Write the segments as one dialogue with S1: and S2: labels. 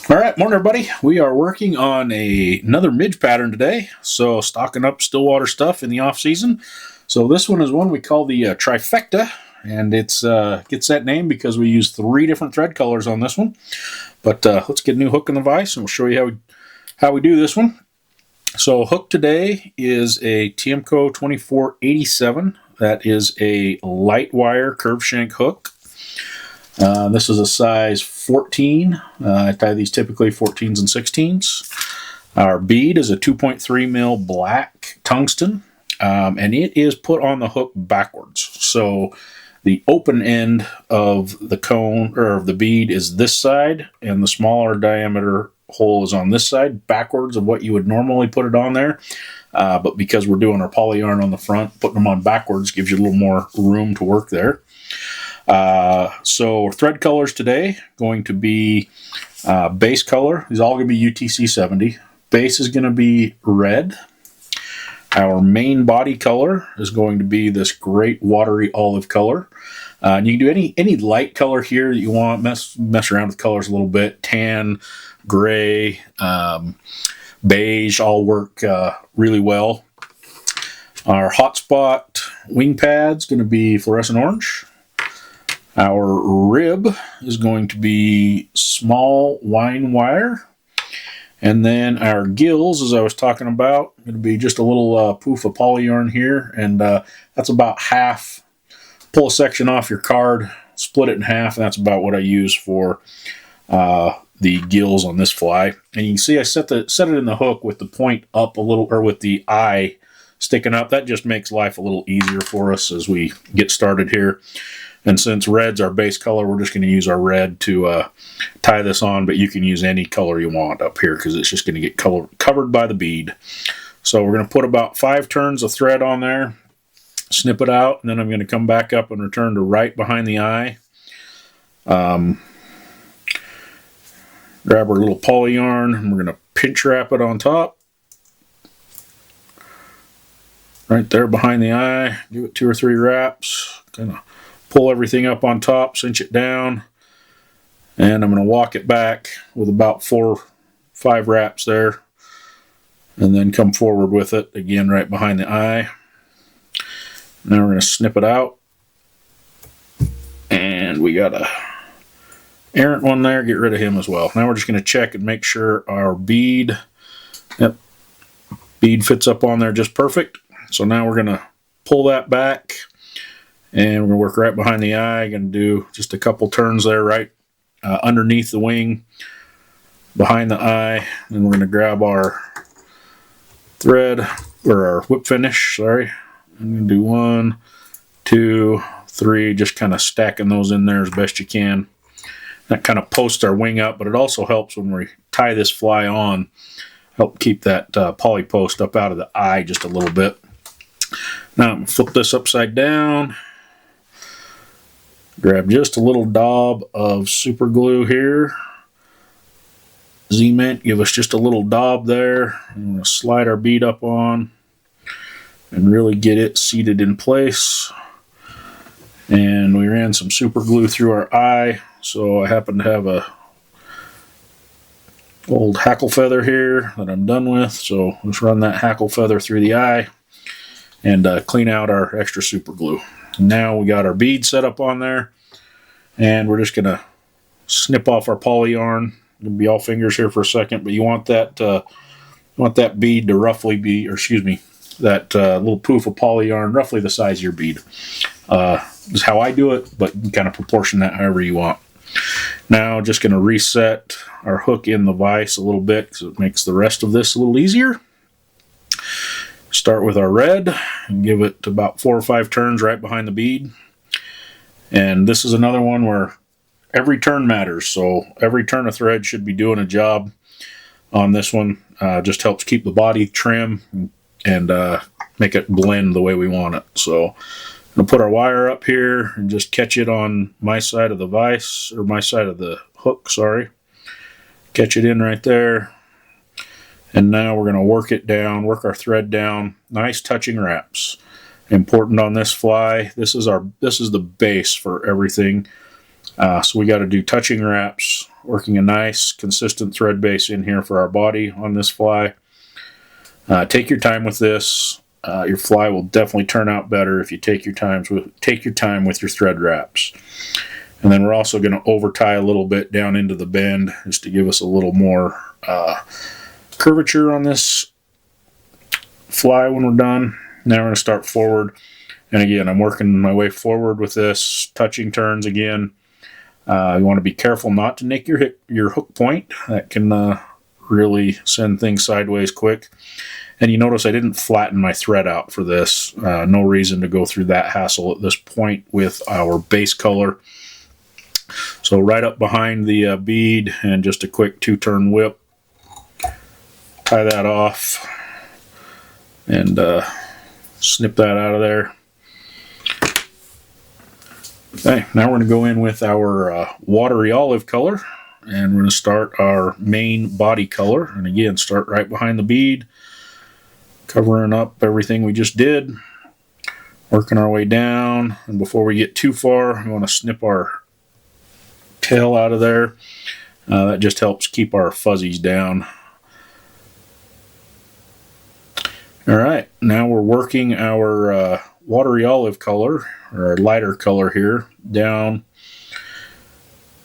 S1: All right, morning everybody. We are working on another midge pattern today. So stocking up stillwater stuff in the off season. So this one is one we call the Trifecta, and it's gets that name because we use 3 different thread colors on this one. But let's get a new hook in the vise, and we'll show you how we do this one. So hook today is a Tiemco 2487. That is a light wire curved shank hook. This is a size 14. I tie these typically 14s and 16s. Our bead is a 2.3 mil black tungsten, and it is put on the hook backwards. So the open end of the cone or of the bead is this side, and the smaller diameter hole is on this side, backwards of what you would normally put it on there. But because we're doing our poly yarn on the front, putting them on backwards gives you a little more room to work there. So thread colors today going to be base color is all going to be UTC 70. Base is going to be red. Our main body color is going to be this great watery olive color. And you can do any light color here that you want. Mess around with colors a little bit. Tan, gray, beige all work really well. Our hotspot wing pad is going to be fluorescent orange. Our rib is going to be small wine wire. And then our gills, as I was talking about, going to be just a little poof of poly yarn here. And that's about half. Pull a section off your card, split it in half, and that's about what I use for the gills on this fly. And you can see I set it in the hook with the point up a little, or with the eye sticking up. That just makes life a little easier for us as we get started here. And since red's our base color, we're just going to use our red to tie this on, but you can use any color you want up here because it's just going to get covered by the bead. So we're going to put about 5 turns of thread on there, snip it out, and then I'm going to come back up and return to right behind the eye. Grab our little poly yarn, and we're going to pinch wrap it on top. Right there behind the eye, give it 2 or 3 wraps, kind of pull everything up on top, cinch it down, and I'm going to walk it back with about 4 or 5 wraps there, and then come forward with it again right behind the eye. Now we're going to snip it out, and we got a errant one there, get rid of him as well. Now we're just going to check and make sure our bead fits up on there just perfect. So now we're going to pull that back, and we're going to work right behind the eye. Going to do just a couple turns there right underneath the wing, behind the eye. And we're going to grab our thread, or our whip finish, sorry. I'm going to do 1, 2, 3, just kind of stacking those in there as best you can. That kind of posts our wing up, but it also helps when we tie this fly on, help keep that poly post up out of the eye just a little bit. Now I'm going to flip this upside down. Grab just a little daub of super glue here. Z-Mint, give us just a little daub there. I'm going to slide our bead up on and really get it seated in place. And we ran some super glue through our eye, so I happen to have a old hackle feather here that I'm done with. So let's run that hackle feather through the eye and clean out our extra super glue. Now we got our bead set up on there, and we're just going to snip off our poly yarn. It'll be all fingers here for a second, but you want that bead to roughly be, or excuse me, that little poof of poly yarn roughly the size of your bead. This is how I do it, but you can kind of proportion that however you want. Now just going to reset our hook in the vise a little bit because it makes the rest of this a little easier. Start with our red and give it about 4 or 5 turns right behind the bead. And this is another one where every turn matters. So every turn of thread should be doing a job on this one. Just helps keep the body trim and make it blend the way we want it. So I'm going to put our wire up here and just catch it on my side of the vise, or my side of the hook, sorry. Catch it in right there. And now we're going to work it down, work our thread down. Nice touching wraps. Important on this fly. This is the base for everything. So we got to do touching wraps working a nice consistent thread base in here for our body on this fly. Take your time with this. Your fly will definitely turn out better if you take your time with your thread wraps. And then we're also going to over tie a little bit down into the bend just to give us a little more curvature on this fly when we're done. Now we're going to start forward. And again, I'm working my way forward with this, touching turns again. You want to be careful not to nick your hook point. That can really send things sideways quick. And you notice I didn't flatten my thread out for this. No reason to go through that hassle at this point with our base color. So right up behind the bead and just a quick 2-turn whip. Tie that off and snip that out of there. Okay, now we're going to go in with our watery olive color, and we're going to start our main body color. And again, start right behind the bead, covering up everything we just did, working our way down. And before we get too far, we want to snip our tail out of there. That just helps keep our fuzzies down. All right, now we're working our watery olive color, or our lighter color here, down.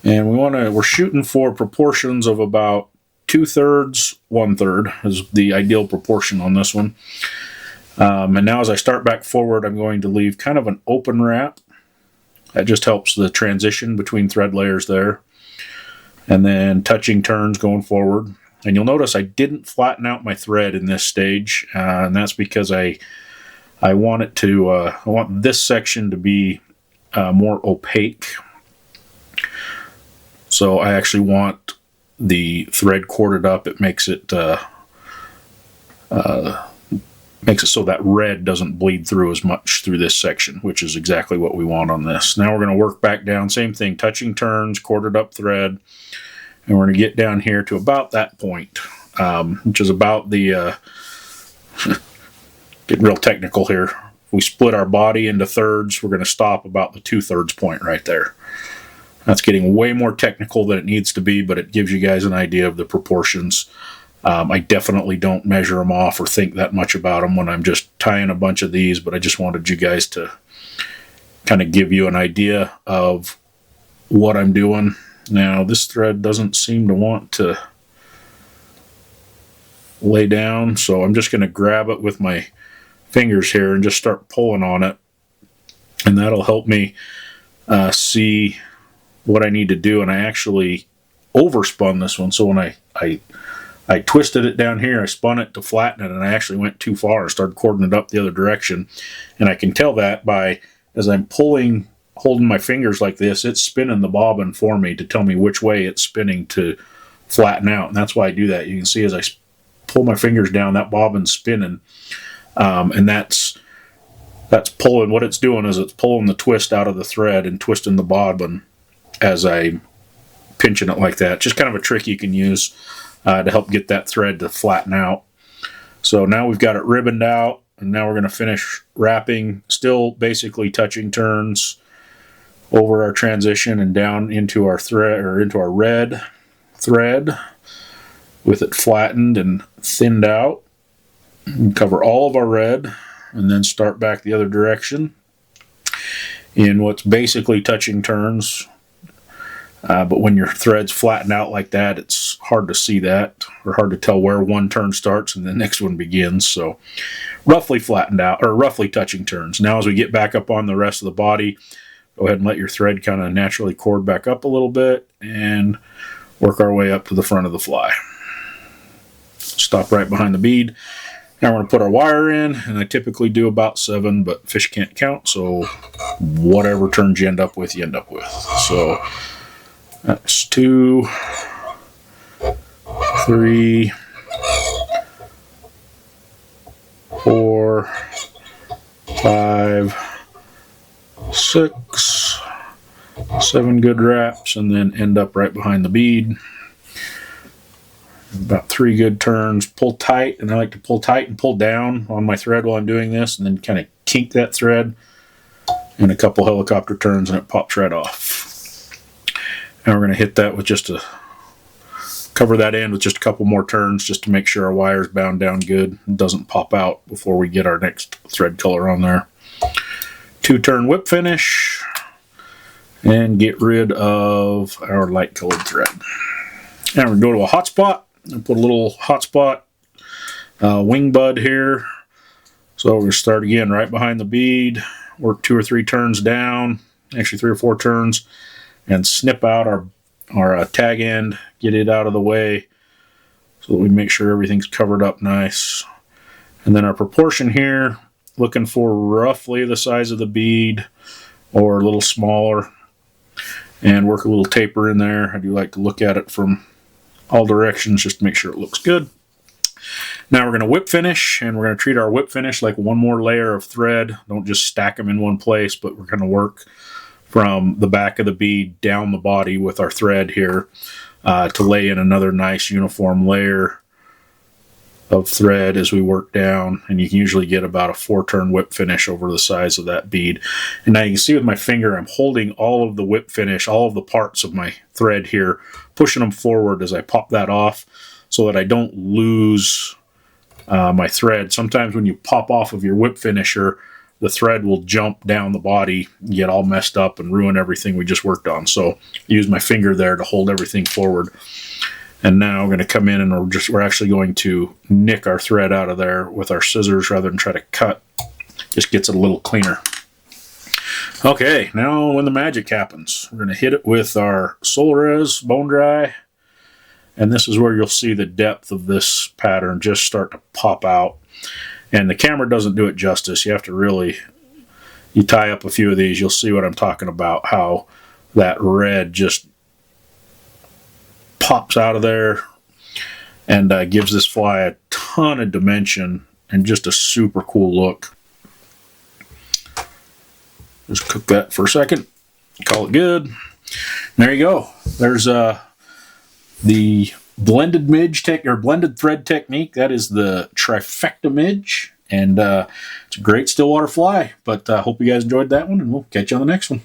S1: And we're shooting for proportions of about 2/3, 1/3 is the ideal proportion on this one. And now as I start back forward, I'm going to leave kind of an open wrap. That just helps the transition between thread layers there. And then touching turns going forward. And you'll notice I didn't flatten out my thread in this stage, and that's because I want this section to be more opaque. So I actually want the thread corded up. It makes it so that red doesn't bleed through as much through this section, which is exactly what we want on this. Now we're going to work back down, same thing, touching turns, corded up thread, and we're going to get down here to about that point, which is about the getting real technical here. If we split our body into thirds, we're going to stop about the 2/3 point right there. That's getting way more technical than it needs to be, but it gives you guys an idea of the proportions. I definitely don't measure them off or think that much about them when I'm just tying a bunch of these, but I just wanted you guys to kind of give you an idea of what I'm doing. Now, this thread doesn't seem to want to lay down, so I'm just going to grab it with my fingers here and just start pulling on it, and that'll help me see what I need to do. And I actually overspun this one, so when I twisted it down here, I spun it to flatten it, and I actually went too far and started cording it up the other direction. And I can tell that by, as I'm holding my fingers like this, it's spinning the bobbin for me to tell me which way it's spinning to flatten out. And that's why I do that. You can see as I pull my fingers down, that bobbin's spinning. And that's pulling, what it's doing is it's pulling the twist out of the thread and twisting the bobbin as I'm pinching it like that. Just kind of a trick you can use to help get that thread to flatten out. So now we've got it ribboned out, and now we're going to finish wrapping, still basically touching turns over our transition and down into our thread, or into our red thread, with it flattened and thinned out. And cover all of our red, and then start back the other direction in what's basically touching turns. But when your threads flatten out like that, it's hard to see that, or hard to tell where one turn starts and the next one begins. So roughly flattened out, or roughly touching turns. Now as we get back up on the rest of the body, go ahead and let your thread kind of naturally cord back up a little bit and work our way up to the front of the fly. Stop right behind the bead. Now we're going to put our wire in, and I typically do about 7, but fish can't count, so whatever turns you end up with, you end up with. So that's 2, 3, 4, 5, 6, 7 good wraps, and then end up right behind the bead. About 3 good turns. Pull tight, and I like to pull tight and pull down on my thread while I'm doing this, and then kind of kink that thread, and a couple helicopter turns, and it pops right off. Now we're going to hit that with just a Cover that end with just a couple more turns just to make sure our wire's bound down good and doesn't pop out before we get our next thread color on there. 2-turn whip finish and get rid of our light colored thread. Now we're going to go to a hot spot and put a little hot spot wing bud here. So we're going to start again right behind the bead, work 2 or 3 turns down, actually 3 or 4 turns, and snip out our tag end, get it out of the way so that we make sure everything's covered up nice. And then our proportion here, looking for roughly the size of the bead or a little smaller, and work a little taper in there. I do like to look at it from all directions just to make sure it looks good. Now we're going to whip finish, and we're going to treat our whip finish like one more layer of thread. Don't just stack them in one place, but we're going to work from the back of the bead down the body with our thread here to lay in another nice uniform layer of thread as we work down. And you can usually get about a 4-turn whip finish over the size of that bead. And now you can see with my finger I'm holding all of the whip finish, all of the parts of my thread here, pushing them forward as I pop that off so that I don't lose my thread. Sometimes when you pop off of your whip finisher, the thread will jump down the body, get all messed up, and ruin everything we just worked on. So use my finger there to hold everything forward. And now we're going to come in and we're actually going to nick our thread out of there with our scissors rather than try to cut. Just gets it a little cleaner. Okay, now when the magic happens, we're going to hit it with our Solres bone dry. And this is where you'll see the depth of this pattern just start to pop out. And the camera doesn't do it justice. You have to really, you tie up a few of these, you'll see what I'm talking about, how that red just pops out of there and gives this fly a ton of dimension and just a super cool look. Just cook that for a second, call it good. And there you go. There's the blended midge or blended thread technique. That is the Trifecta Midge, and it's a great stillwater fly. But I hope you guys enjoyed that one, and we'll catch you on the next one.